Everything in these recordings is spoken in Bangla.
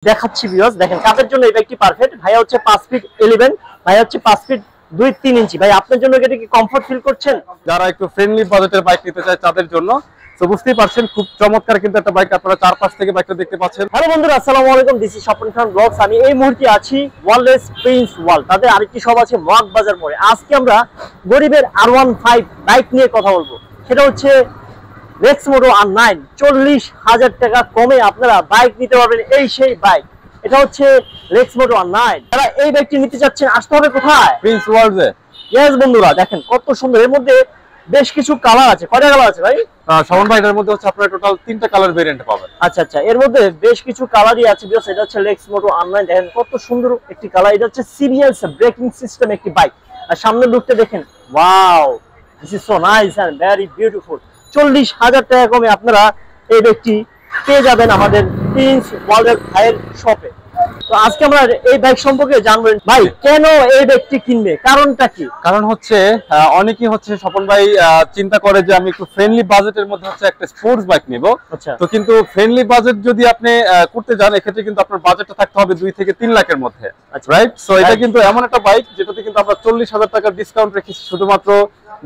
দেখাচ্ছি ভিউয়ার্স, দেখেন কাদের জন্য এই বাইকটি পারফেক্ট। ভাইয়া হচ্ছে 5 ফিট 11, ভাইয়া হচ্ছে 5 ফিট 2-3 ইঞ্চি। ভাই আপনার জন্য এটা কি কমফোর্ট ফিল করছেন? যারা একটু ফ্রেন্ডলি বাজেটের বাইক নিতে চায় তাদের জন্য। তো বুঝতেই পারছেন খুব চমৎকার কিন্তু একটা বাইক, আপনারা চারপাশ থেকে বাইকটা দেখতে পাচ্ছেন। হ্যালো বন্ধুরা, আসসালামু আলাইকুম, this is Swapan Khan vlogs. আমি এই মুহূর্তে আছি ওয়ারলেস প্রিন্স ওয়ার্ল্ড, তাদের আরেকটি শপ আছে মগ বাজার মোড়ে। আজকে আমরা গরিবের R15 বাইক নিয়ে কথা বলবো। সেটা হচ্ছে লেক্সমোটো R9। 40,000 টাকা কমে আপনারা বাইক নিতে পারবেন, এই সেই বাইক। এটা হচ্ছে লেক্সমোটো R9। যারা এই বাইকটি নিতে চাচ্ছেন আসতে হবে কোথায়? প্রিন্স ওয়ার্ল্ডে। ইয়েস বন্ধুরা, দেখেন কত সুন্দর। এর মধ্যে বেশ কিছু কালার আছে। কয়টা কালার আছে ভাই? শাওন ভাই, এর মধ্যে হচ্ছে আপনারা টোটাল 3টা কালার ভেরিয়েন্ট পাবেন। আচ্ছা আচ্ছা, এর মধ্যে বেশ কিছু কালারই আছে। এটা হচ্ছে লেক্সমোটো R9। দেখেন কত সুন্দর একটি কালার। এটা হচ্ছে সিরিয়াস ব্রেকিং সিস্টেম একটি বাইক। আর সামনের লুকটা দেখেন, wow, this is so nice and very beautiful. 40,000 টাকা কমে আপনারা এই বাইকটি পেয়ে যাবেন আমাদের প্রিন্স ওয়ার্ল্ডের ভাইয়ের শপে। তো আজকে আমরা এই বাইক সম্পর্কে জানবেন। ভাই কেন এই বাইকটি কিনবে, কারণটা কি? কারণ হচ্ছে অনেকেই হচ্ছে স্বপন ভাই চিন্তা করে যে আমি একটু ফ্রেন্ডলি বাজেটের মধ্যে হচ্ছে একটা স্পোর্টস বাইক নিব। আচ্ছা, তো কিন্তু ফ্রেন্ডলি বাজেট যদি আপনি করতে যান, এক্ষেত্রে কিন্তু আপনার বাজেটটা থাকতে হবে 2 থেকে 3 লাখের মধ্যে, রাইট? সো এটা কিন্তু এমন একটা বাইক যেটাতে কিন্তু আমরা 40,000 টাকার ডিসকাউন্ট রেখেছি শুধুমাত্র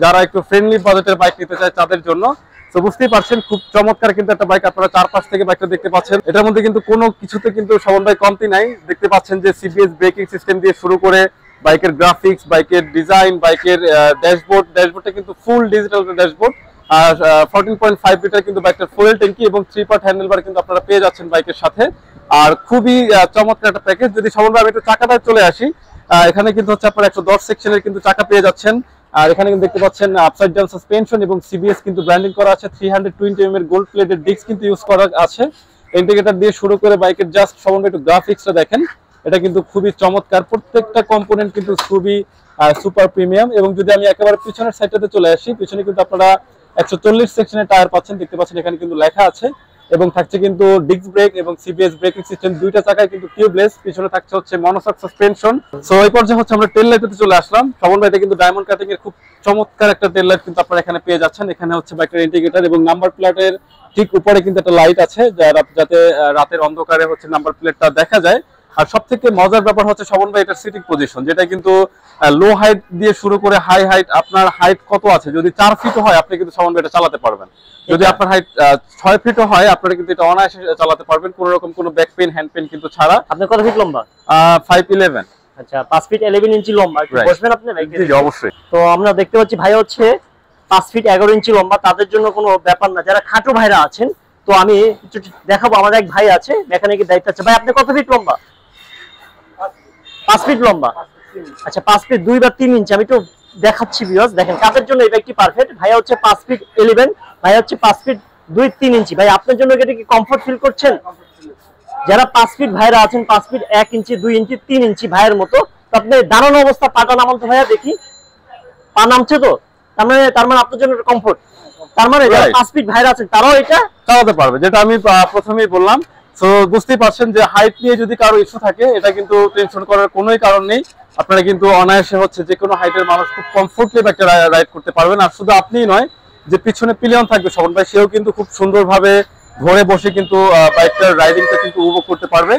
যারা একটু ফ্রেন্ডলি বাজেটের বাইক নিতে চায় তাদের জন্য। তো বুঝতেই পারছেন খুব চমৎকার কিন্তু একটা বাইক, আপনারা চারপাশ থেকে বাইকটা দেখতে পাচ্ছেন। এটার মধ্যে কিন্তু কোনো কিছুতে কিন্তু স্বপন ভাই কমতি নাই। দেখতে পাচ্ছেন যে সিবিএস ব্রেকিং সিস্টেম দিয়ে শুরু করে বাইকের গ্রাফিক্স, বাইকের ডিজাইন, বাইকের ড্যাশবোর্ডটা কিন্তু ফুল ডিজিটাল ড্যাশবোর্ড। আর 14.5 লিটার কিন্তু বাইকটার ফুয়েল ট্যাঙ্কি এবং 3 পার্ট হ্যান্ডেলবার কিন্তু আপনারা পেয়ে যাচ্ছেন বাইকের সাথে। আর খুবই চমৎকার একটা প্যাকেজ। যদি স্বপন ভাই আমি একটু চাকাটায় চলে আসি, এখানে কিন্তু হচ্ছে আপনারা 110 সেকশনের কিন্তু চাকা পেয়ে যাচ্ছেন। আর এখানে কিন্তু দেখতে পাচ্ছেন আপসাইড ডাউন সাসপেনশন এবং সিবিএস কিন্তু ব্র্যান্ডিং করা আছে। 320 mm এর গোল্ড প্লেটেড ডিস্ক কিন্তু ইউজ করা আছে। ইন্ডিকেটর দিয়ে শুরু করে বাইকের জাস্ট সম্বন্ধে একটু গ্রাফিক্সটা দেখেন, এটা কিন্তু খুবই চমৎকার। প্রত্যেকটা কম্পোনেন্ট কিন্তু খুবই সুপার প্রিমিয়াম। এবং যদি আমি একেবারে পিছনের সাইডটাতে চলে আসি, পিছনে কিন্তু আপনারা 140 সেকশনের টায়ার পাচ্ছেন, দেখতে পাচ্ছেন এখানে কিন্তু লেখা আছে। এবং থাকছে কিন্তু ডিস্ক ব্রেক এবং সিবিএস ব্রেকিং সিস্টেম, দুইটা চাকায় কিন্তু টিউবলেস। পিছনে থাকছে হচ্ছে মনোশক সাসপেনশন। সো এই পর্যায়ে হচ্ছে আমরা টেল লাইটে চলে আসলাম। স্বপন ভাই, এটা কিন্তু ডায়মন্ড কাটিং এর খুব চমৎকার একটা টেল লাইট কিন্তু আপনারা এখানে পেয়ে যাচ্ছেন। এখানে হচ্ছে বাইকের ইন্ডিকেটর এবং নাম্বার প্লেটের ঠিক উপরে কিন্তু একটা লাইট আছে যাতে রাতের অন্ধকারে হচ্ছে নাম্বার প্লেটটা দেখা যায়। আর সবথেকে মজার ব্যাপার হচ্ছে স্বপন ভাই, এটার সিটিং পজিশন, যেটা কিন্তু লো হাইট দিয়ে শুরু করে হাই হাইট। আপনার হাইট কত আছে? যদি 4 ফিট হয় আপনি কিন্তু স্বপন ভাই এটা চালাতে পারবেন। যদি আপনার হাইট 6 ফিটও হয় আপনারা কিন্তু এটা অনায়াসে চালাতে পারবেন, কোনো রকম কোনো ব্যাক পেইন, হ্যান্ড পেইন কিন্তু ছাড়া। আপনি কত ফিট লম্বা? 5'11। আচ্ছা, 5 ফিট 11 ইঞ্চি লম্বা। বসবেন আপনি বাইকে? জি অবশ্যই। তো আমরা দেখতে পাচ্ছি ভাই হচ্ছে 5 ফিট 11 ইঞ্চি লম্বা। তাদের জন্য কোনো ব্যাপার না, যারা খাটো ভাইরা আছেন। তো আমি দেখাবো, আমাদের এক ভাই আছে, মেকানিকের দায়িত্ব আছে। ভাই আপনি কত ফিট লম্বা? 5 ফিট লম্বা। আচ্ছা, 5 ফিট 2 বা 3 ইঞ্চি। আমি তো দেখাচ্ছি ভিউয়ার্স, দেখেন কাদের জন্য এই বাইকটি পারফেক্ট। ভাইয়া হচ্ছে 5 ফিট 11, ভাইয়া হচ্ছে 5 ফিট 2-3 ইঞ্চি। ভাই আপনার জন্য এটা কি কমফোর্ট ফিল করছেন? যারা 5 ফিট ভাইরা আছেন, 5 ফিট 1 ইঞ্চি 2 ইঞ্চি 3 ইঞ্চি ভাইয়ের মতো, তো আপনি দাঁড়ানো অবস্থা পাটা নামান তো ভাইয়া, দেখি পা নামছে তো, তার মানে আপনার জন্য এটা কমফোর্ট। তার মানে যারা 5 ফিট ভাইরা আছেন তারাও এটা চালাতে পারবে, যেটা আমি প্রথমেই বললাম। সো বুঝতেই পারছেন যে হাইট নিয়ে যদি কারো ইস্যু থাকে, এটা কিন্তু টেনশন করার কোনোই কারণ নেই। আপনারা কিন্তু অনায়াসে হচ্ছে যে কোনো হাইটের মানুষ খুব কমফোর্টলি একটা রাইড করতে পারবেন। আর শুধু আপনিই নয়, যে পিছনে পিলিয়ন থাকবে স্বপন ভাই, সেও কিন্তু খুব সুন্দরভাবে ধরে বসে কিন্তু বাইকটার রাইডিংটা কিন্তু উপভোগ করতে পারবে।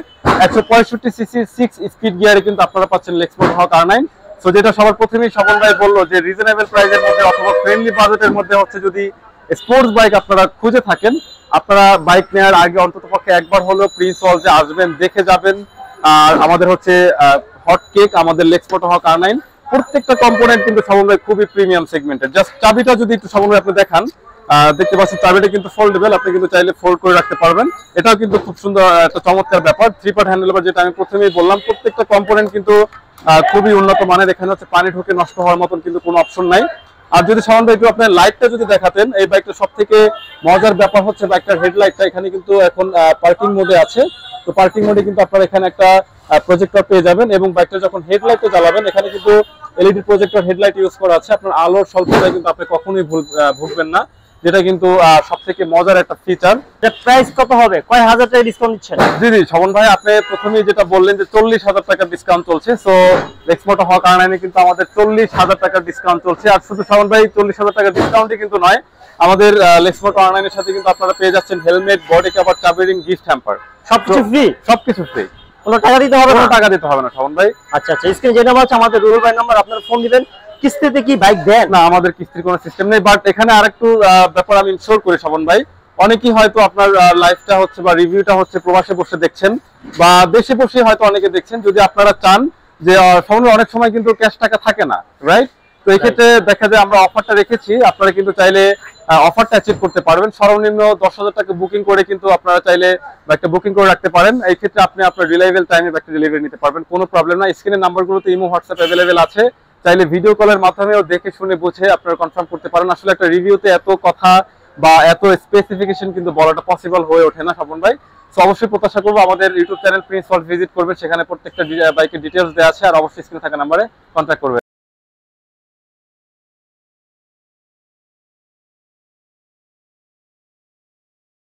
165 সিসি 6 স্পিড গিয়ারে কিন্তু আপনারা পাচ্ছেন লেক্সমোটো R9। সো যেটা সবার প্রথমেই স্বপন ভাই বললো যে রিজনেবল প্রাইসের মধ্যে অথবা ফ্রেন্ডলি বাজেটের মধ্যে হচ্ছে যদি স্পোর্টস বাইক আপনারা খুঁজে থাকেন, আপনারা বাইক নেওয়ার আগে অন্ততপক্ষে একবার হলেও প্রিন্স ওয়ার্ল্ডে আসবেন, দেখে যাবেন। আর আমাদের হচ্ছে হট কেক, আমাদের লেক্সমোটো R9 প্রত্যেকটা কম্পোনেন্ট কিন্তু স্বপন ভাই খুবই প্রিমিয়াম সেগমেন্টের। জাস্ট চাবিটা যদি একটু স্বপন ভাই আপনি দেখান, দেখতে পাচ্ছেন চাবিটা কিন্তু ফোল্ডেবল, আপনি কিন্তু চাইলে ফোল্ড করে রাখতে পারবেন। এটাও কিন্তু খুব সুন্দর একটা চমৎকার ব্যাপার। 3 পার্ট হ্যান্ডেলবার, যেটা আমি প্রথমেই বললাম, প্রত্যেকটা কম্পোনেন্ট কিন্তু খুবই উন্নত মানের। এখানে হচ্ছে পানি ঢুকে নষ্ট হওয়ার মতন কিন্তু কোনো অপশন নাই। আর যদি সাধারণত একটু আপনার লাইটটা যদি দেখাতেন, এই বাইকটা সব থেকে মজার ব্যাপার হচ্ছে বাইকটার হেডলাইটটা। এখানে কিন্তু এখন পার্কিং মোডে আছে। তো পার্কিং মোডে কিন্তু আপনারা এখানে একটা প্রজেক্টর পেয়ে যাবেন। এবং বাইকটা যখন হেডলাইটে জ্বালাবেন, এখানে কিন্তু এলইডি প্রজেক্টর হেডলাইট ইউজ করা আছে। আপনার আলোর স্বল্পতায় কিন্তু আপনি কখনোই ভুগবেন না, যেটা কিন্তু সব থেকে মজার একটা ফিচার। প্রাইস কত হবে? কয় হাজার টাকা ডিসকাউন্ট দিচ্ছেন? জি জি স্বপন ভাই, আপনি প্রথমেই যেটা বললেন যে 40,000 টাকার ডিসকাউন্ট চলছে। সো লেক্সমোটো R9 কিন্তু আমাদের 40,000 টাকার ডিসকাউন্ট চলছে। আর শুধু স্বপন ভাই 40,000 টাকার ডিসকাউন্টই কিন্তু নয়, আমাদের লেক্সমোটো অনলাইনের সাথে কিন্তু আপনারা পেয়ে যাচ্ছেন হেলমেট, বডি কভার, চাবি রিং, গিফট হ্যাম্পার, সবকিছু ফ্রি। সবকিছু ফ্রি, কোনো টাকা দিতে হবে না? কোনো টাকা দিতে হবে না শাওন ভাই। আচ্ছা আচ্ছা, স্ক্রিনে যে নাম্বার আছে আমাদের রুবেল ভাই নাম্বার, আপনারা ফোন দিবেন। কিস্তিতে কি বাইক দেন? না, আমাদের কিস্তির কোনো সিস্টেম নেই, বাট এখানে আরেকটু ব্যাপার আমি ইনশোর করি শাওন ভাই। অনেকেই হয়তো আপনার লাইফটা হচ্ছে বা রিভিউটা হচ্ছে প্রবাসে বসে দেখছেন বা দেশে বসে হয়তো অনেকে দেখছেন, যদি আপনারা চান যে শাওন ভাই অনেক সময় কিন্তু ক্যাশ টাকা থাকে না, রাইট? তো এই ক্ষেত্রে দেখা যায় আমরা অফারটা রেখেছি, আপনারা কিন্তু চাইলে অফারটা অ্যাচিভ করতে পারবেন। সর্বনিম্ন 10,000 টাকা বুকিং করে কিন্তু আপনারা চাইলে একটা বুকিং করে রাখতে পারেন। এই ক্ষেত্রে আপনি আপনার রিলায়েবল টাইমে একটা ডেলিভারি নিতে পারবেন, কোনো প্রবলেম না। স্ক্রিনের নাম্বারগুলোতে ইমো, হোয়াটসঅ্যাপ অ্যাভেলেবেল আছে, চাইলে ভিডিও কলের মাধ্যমেও দেখে শুনে বুঝে আপনারা কনফার্ম করতে পারেন। আসলে একটা রিভিউতে এত কথা বা এত স্পেসিফিকেশন কিন্তু বলাটা পসিবল হয়ে ওঠে না স্বপন ভাই। তো অবশ্যই প্রত্যাশা করবো আমাদের YouTube channel Prince world visit করবেন, সেখানে প্রত্যেকটা বাইকের ডিটেলস দেওয়া আছে, আর অবশ্যই স্ক্রিনে থাকা নাম্বারে কন্ট্যাক্ট করবেন।